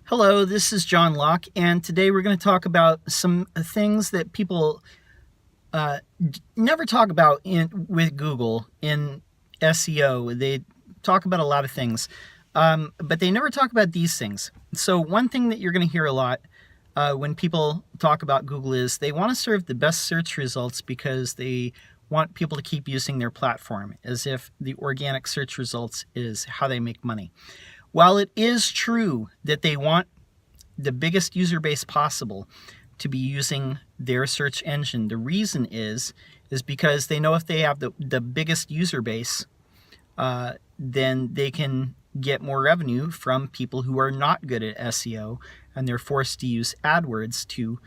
Hello, this is John Locke, and today we're going to talk about some things that people never talk about with Google in SEO. They talk about a lot of things, but they never talk about these things. So one thing that you're going to hear a lot when people talk about Google is they want to serve the best search results because they want people to keep using their platform, as if the organic search results is how they make money. While it is true that they want the biggest user base possible to be using their search engine, the reason is because they know if they have the biggest user base, then they can get more revenue from people who are not good at SEO, and they're forced to use AdWords to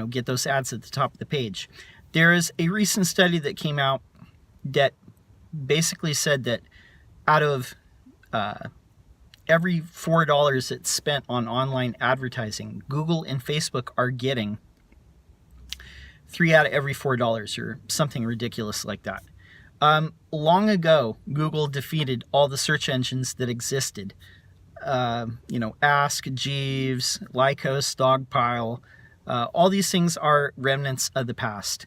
get those ads at the top of the page. There is a recent study that came out that basically said that out of every $4 that's spent on online advertising, Google and Facebook are getting 3 out of every $4 or something ridiculous like that. Long ago, Google defeated all the search engines that existed. Ask, Jeeves, Lycos, Dogpile, all these things are remnants of the past.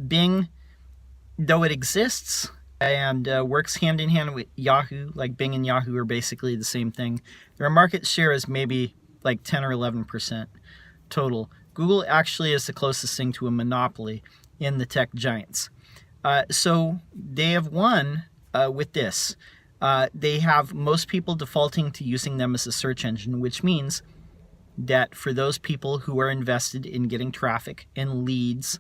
Bing, though it exists, and works hand in hand with Yahoo, like Bing and Yahoo are basically the same thing. Their market share is maybe like 10 or 11% total. Google actually is the closest thing to a monopoly in the tech giants. So they have won with this. They have most people defaulting to using them as a search engine, which means that for those people who are invested in getting traffic and leads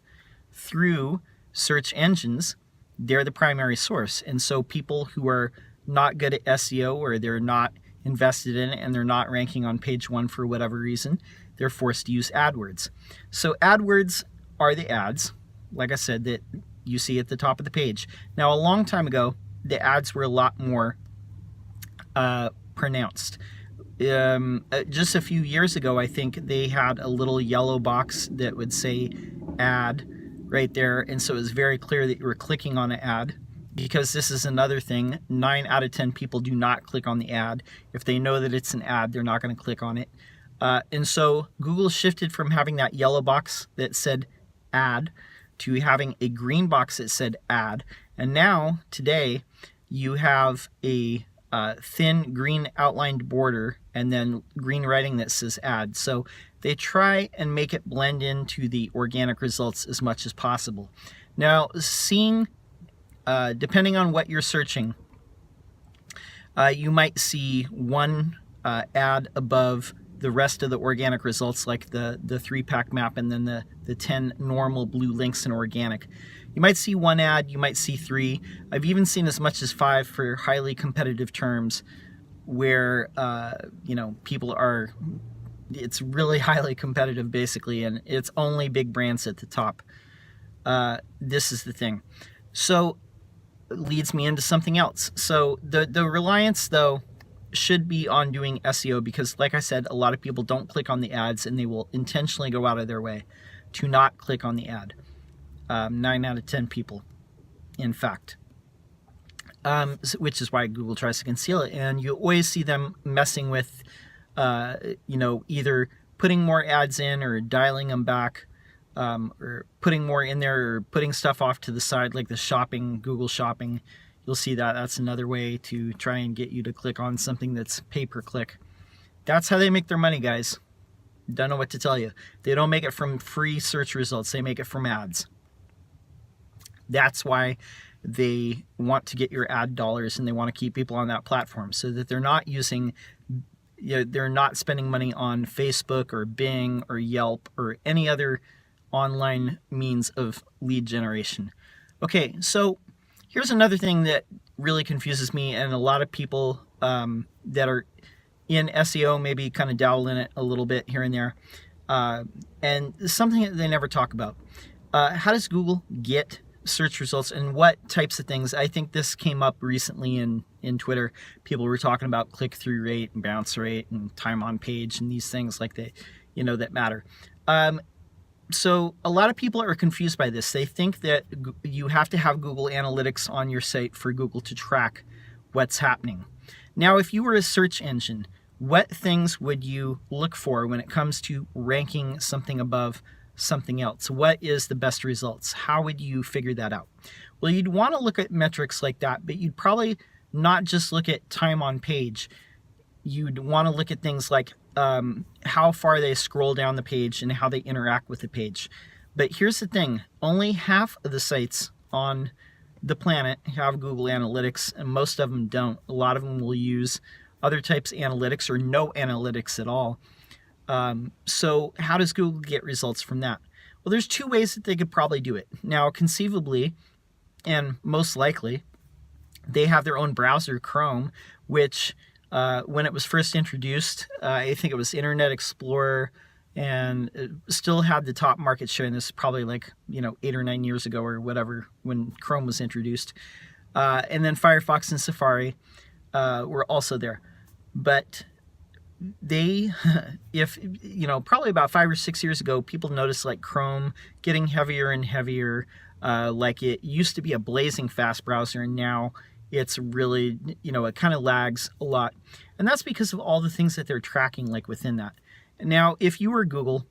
through search engines, they're the primary source. And so people who are not good at SEO, or they're not invested in it and they're not ranking on page 1 for whatever reason, they're forced to use AdWords. So AdWords are the ads, like I said, that you see at the top of the page. Now, a long time ago, the ads were a lot more pronounced. Just a few years ago, I think they had a little yellow box that would say ad right there, and so it was very clear that you were clicking on an ad, because this is another thing. 9 out of 10 people do not click on the ad. If they know that it's an ad, they're not going to click on it. And so Google shifted from having that yellow box that said ad to having a green box that said ad. And now, today, you have a thin green outlined border and then green writing that says ad. So they try and make it blend into the organic results as much as possible. Now, depending on what you're searching, you might see one ad above the rest of the organic results, like the 3-pack map and then the 10 normal blue links in organic. You might see one ad, you might see 3. I've even seen as much as 5 for highly competitive terms where, people are, it's really highly competitive basically, and it's only big brands at the top. This is the thing. So it leads me into something else. So the reliance, though, should be on doing SEO because, like I said, a lot of people don't click on the ads, and they will intentionally go out of their way to not click on the ad. 9 out of 10 people, in fact, which is why Google tries to conceal it. And you always see them messing with, either putting more ads in or dialing them back, or putting more in there or putting stuff off to the side, like the shopping, Google Shopping. You'll see that. That's another way to try and get you to click on something that's pay-per-click. That's how they make their money, guys. Don't know what to tell you. They don't make it from free search results. They make it from ads. That's why they want to get your ad dollars, and they want to keep people on that platform so that they're not they're not spending money on Facebook or Bing or Yelp or any other online means of lead generation. Okay, so here's another thing that really confuses me, and a lot of people that are in SEO maybe kind of dabble in it a little bit here and there, and something that they never talk about. How does Google get search results, and what types of things? I think this came up recently in Twitter. People were talking about click-through rate and bounce rate and time on page and these things like that matter. So a lot of people are confused by this. They think that you have to have Google Analytics on your site for Google to track what's happening. Now, if you were a search engine what things would you look for when it comes to ranking something above something else? What is the best results? How would you figure that out? Well, you'd want to look at metrics like that, but you'd probably not just look at time on page. You'd want to look at things like how far they scroll down the page and how they interact with the page. But here's the thing, only half of the sites on the planet have Google Analytics, and most of them don't. A lot of them will use other types of analytics or no analytics at all. So how does Google get results from that? Well, there's two ways that they could probably do it. Now, conceivably, and most likely, they have their own browser, Chrome, which when it was first introduced, I think it was Internet Explorer, and it still had the top market share. And this is probably like 8 or 9 years ago or whatever when Chrome was introduced. And then Firefox and Safari were also there. But they, probably about 5 or 6 years ago, people noticed like Chrome getting heavier and heavier. Like it used to be a blazing fast browser, and now it's really, it kind of lags a lot. And that's because of all the things that they're tracking like within that. Now, if you were Google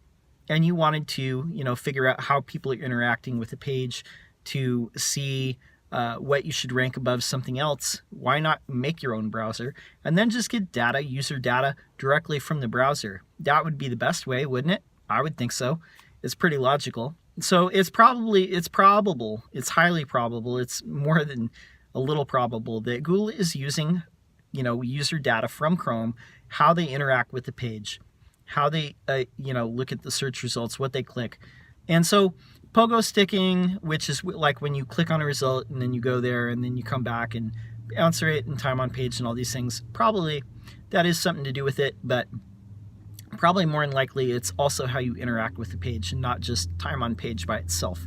and you wanted to, figure out how people are interacting with the page to see what you should rank above something else, why not make your own browser and then just get data, user data, directly from the browser? That would be the best way, wouldn't it? I would think so. It's pretty logical. So it's probable, it's highly probable, it's more than a little probable that Google is using, user data from Chrome, how they interact with the page, how they, look at the search results, what they click. And so pogo sticking, which is like when you click on a result and then you go there and then you come back and answer it and time on page and all these things, probably that is something to do with it, but probably more than likely it's also how you interact with the page and not just time on page by itself.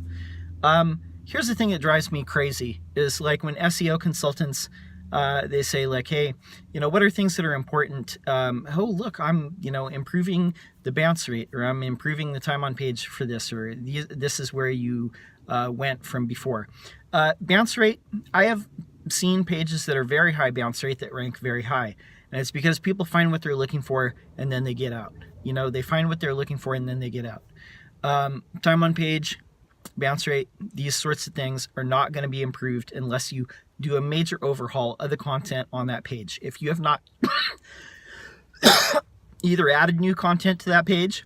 Here's the thing that drives me crazy is like when SEO consultants, they say like, hey, what are things that are important? Oh, look, I'm, improving the bounce rate, or I'm improving the time on page for this, or this is where you went from before. Bounce rate, I have seen pages that are very high bounce rate that rank very high. And it's because people find what they're looking for and then they get out. They find what they're looking for and then they get out. Time on page, bounce rate, these sorts of things are not going to be improved unless you do a major overhaul of the content on that page. If you have not either added new content to that page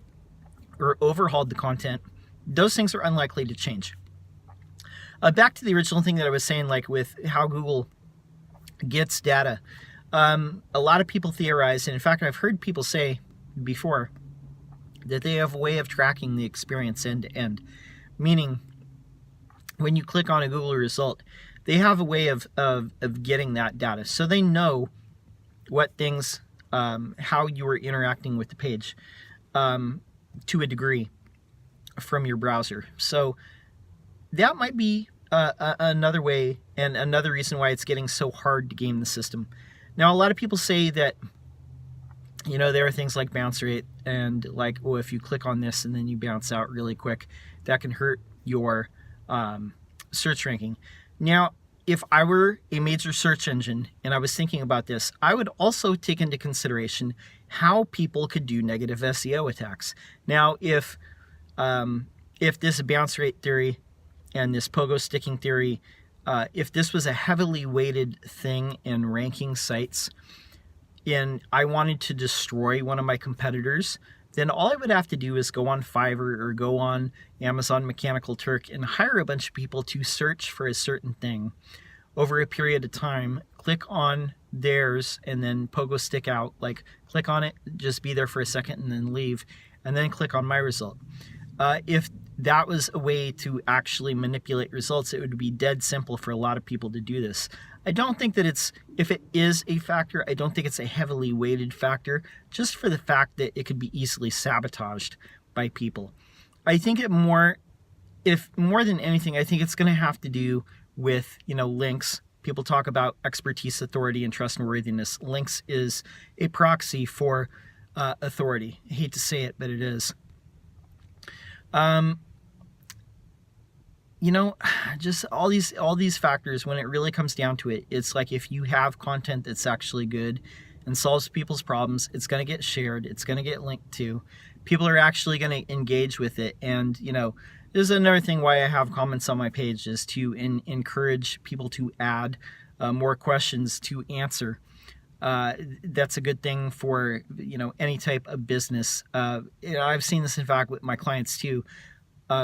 or overhauled the content, those things are unlikely to change. Back to the original thing that I was saying, like with how Google gets data. A lot of people theorize, and in fact, I've heard people say before that they have a way of tracking the experience end to end. Meaning, when you click on a Google result, they have a way of getting that data. So they know what things, how you are interacting with the page to a degree from your browser. So that might be another way and another reason why it's getting so hard to game the system. Now, a lot of people say that, there are things like bounce rate and like, oh, if you click on this and then you bounce out really quick, that can hurt your search ranking. Now, if I were a major search engine and I was thinking about this, I would also take into consideration how people could do negative SEO attacks. Now, if this bounce rate theory and this pogo sticking theory, if this was a heavily weighted thing in ranking sites and I wanted to destroy one of my competitors, then all I would have to do is go on Fiverr or go on Amazon Mechanical Turk and hire a bunch of people to search for a certain thing over a period of time, click on theirs, and then pogo stick out, like click on it, just be there for a second and then leave, and then click on my result. If that was a way to actually manipulate results, it would be dead simple for a lot of people to do this. I don't think that if it is a factor, I don't think it's a heavily weighted factor, just for the fact that it could be easily sabotaged by people. I think more than anything, I think it's going to have to do with, links. People talk about expertise, authority, and trustworthiness. Links is a proxy for authority. I hate to say it, but it is. Just all these factors, when it really comes down to it, it's like if you have content that's actually good and solves people's problems, it's going to get shared, it's going to get linked to. People are actually going to engage with it. And, you know, this is another thing why I have comments on my page, is to encourage people to add more questions to answer. That's a good thing for, you know, any type of business. You know, I've seen this, in fact, with my clients too.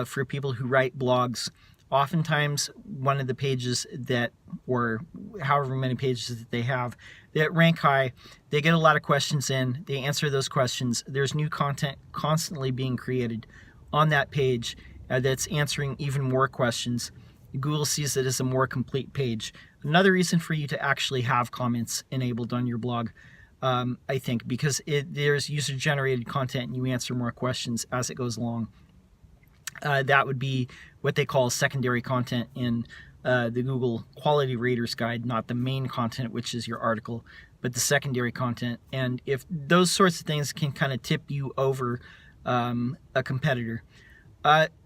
For people who write blogs, oftentimes one of the pages that, or however many pages that they have that rank high, they get a lot of questions in, they answer those questions. There's new content constantly being created on that page that's answering even more questions. Google sees it as a more complete page. Another reason for you to actually have comments enabled on your blog, I think, because there's user-generated content and you answer more questions as it goes along. That would be what they call secondary content in the Google Quality Raters Guide, not the main content, which is your article, but the secondary content. And if those sorts of things can kind of tip you over a competitor.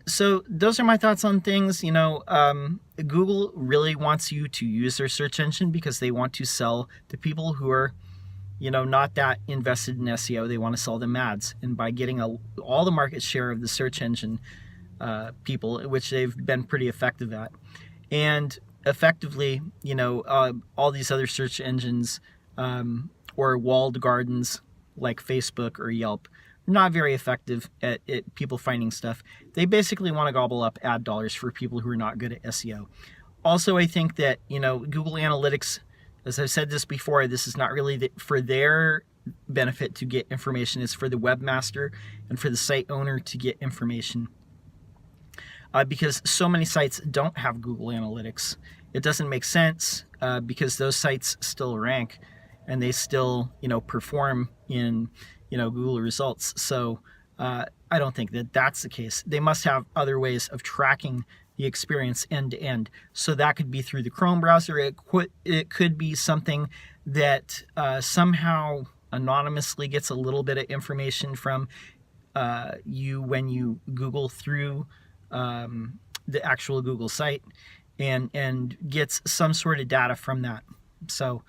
So those are my thoughts on things. You know, Google really wants you to use their search engine because they want to sell to people who are, you know, not that invested in SEO. They want to sell them ads. And by getting all the market share of the search engine people, which they've been pretty effective at, and effectively, you know, all these other search engines or walled gardens like Facebook or Yelp, not very effective at people finding stuff. They basically want to gobble up ad dollars for people who are not good at SEO. Also, I think that, you know, Google Analytics, as I've said this before, this is not really for their benefit to get information. It's for the webmaster and for the site owner to get information. Because so many sites don't have Google Analytics. It doesn't make sense because those sites still rank and they still, you know, perform in, you know, Google results. So I don't think that that's the case. They must have other ways of tracking the experience end to end. So that could be through the Chrome browser. It could be something that somehow anonymously gets a little bit of information from you when you Google through the actual Google site and gets some sort of data from that. So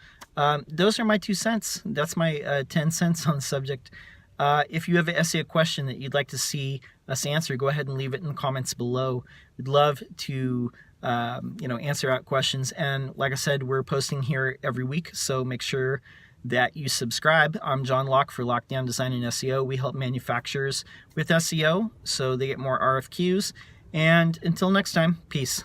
those are my 2 cents. That's my 10 cents on the subject. If you have an SEO question that you'd like to see us answer, go ahead and leave it in the comments below. We'd love to you know, answer out questions. And like I said, we're posting here every week, so make sure that you subscribe. I'm John Locke for Lockdown Design and SEO. We help manufacturers with SEO so they get more RFQs. And until next time, peace.